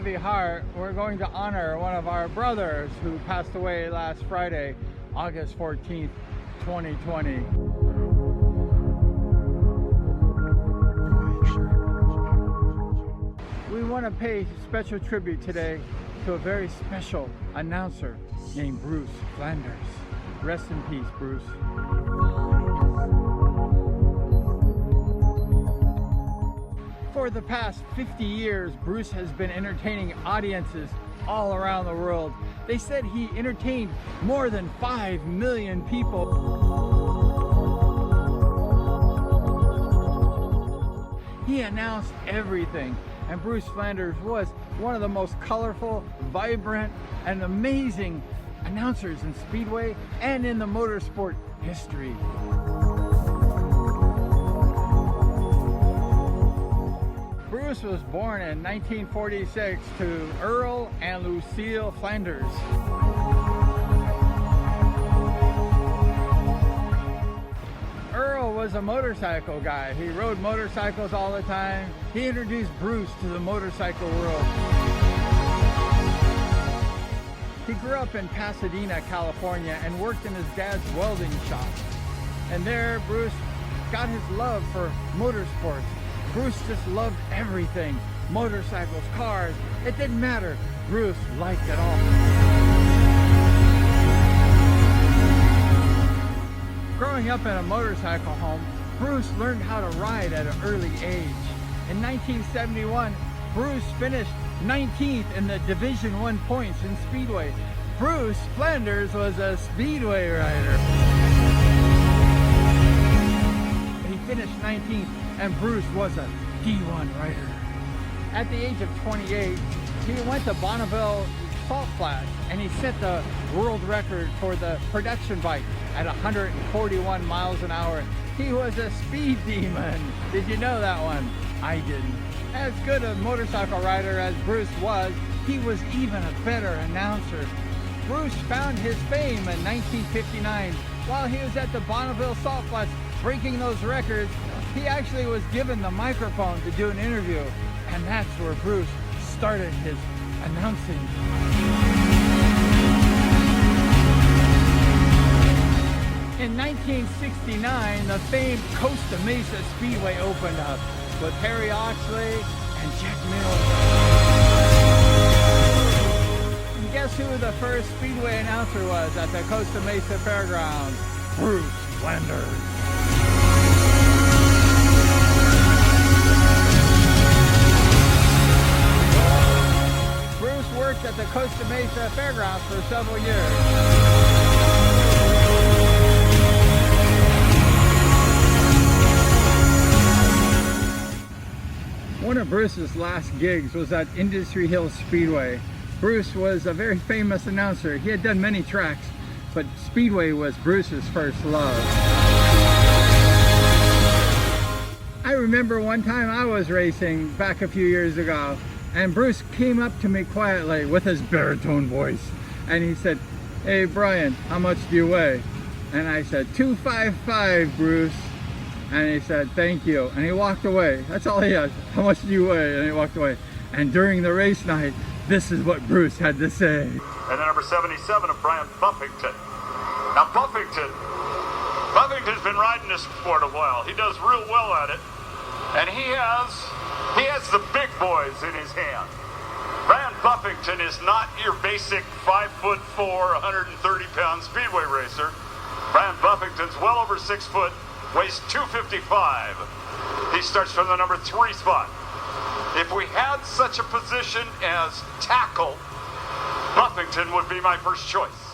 heavy heart, we're going to honor one of our brothers who passed away last Friday, August 14th, 2020. We want to pay special tribute today to a very special announcer named Bruce Flanders. Rest in peace, Bruce. For the past 50 years, Bruce has been entertaining audiences all around the world. They said he entertained more than 5 million people. He announced everything, and Bruce Flanders was one of the most colorful, vibrant, and amazing announcers in Speedway and in the motorsport history. Bruce was born in 1946 to Earl and Lucille Flanders. Earl was a motorcycle guy. He rode motorcycles all the time. He introduced Bruce to the motorcycle world. He grew up in Pasadena, California, and worked in his dad's welding shop. And there, Bruce got his love for motorsports. Bruce just loved everything. Motorcycles, cars, it didn't matter. Bruce liked it all. Growing up in a motorcycle home, Bruce learned how to ride at an early age. In 1971, Bruce finished 19th in the Division I points in Speedway. Bruce Flanders was a Speedway rider. He finished 19th, and Bruce was a D1 rider. At the age of 28, he went to Bonneville Salt Flats, and he set the world record for the production bike at 141 miles an hour. He was a speed demon. Did you know that one? I didn't. As good a motorcycle rider as Bruce was, he was even a better announcer. Bruce found his fame in 1959 while he was at the Bonneville Salt Flats breaking those records. He actually was given the microphone to do an interview, and that's where Bruce started his announcing. In 1969, the famed Costa Mesa Speedway opened up with Harry Oxley and Jack Mills. And guess who the first Speedway announcer was at the Costa Mesa Fairgrounds? Bruce Flanders. Bruce worked at the Costa Mesa Fairgrounds for several years. One of Bruce's last gigs was at Industry Hill Speedway. Bruce was a very famous announcer. He had done many tracks, but Speedway was Bruce's first love. I remember one time I was racing back a few years ago, and Bruce came up to me quietly with his baritone voice, and he said, "Hey Brian, how much do you weigh?" And I said, 255, Bruce. And he said, "Thank you." And he walked away. That's all he had. "How much do you weigh?" And he walked away. And during the race night, this is what Bruce had to say. And then number 77 of Brian Buffington. Now Buffington's been riding this sport a while. He does real well at it. And he has the big boys in his hand. Brian Buffington is not your basic 5'4", 130-pound speedway racer. Brian Buffington's well over 6 foot. Weighs 255. He starts from the number 3 spot. If we had such a position as tackle, Buffington would be my first choice.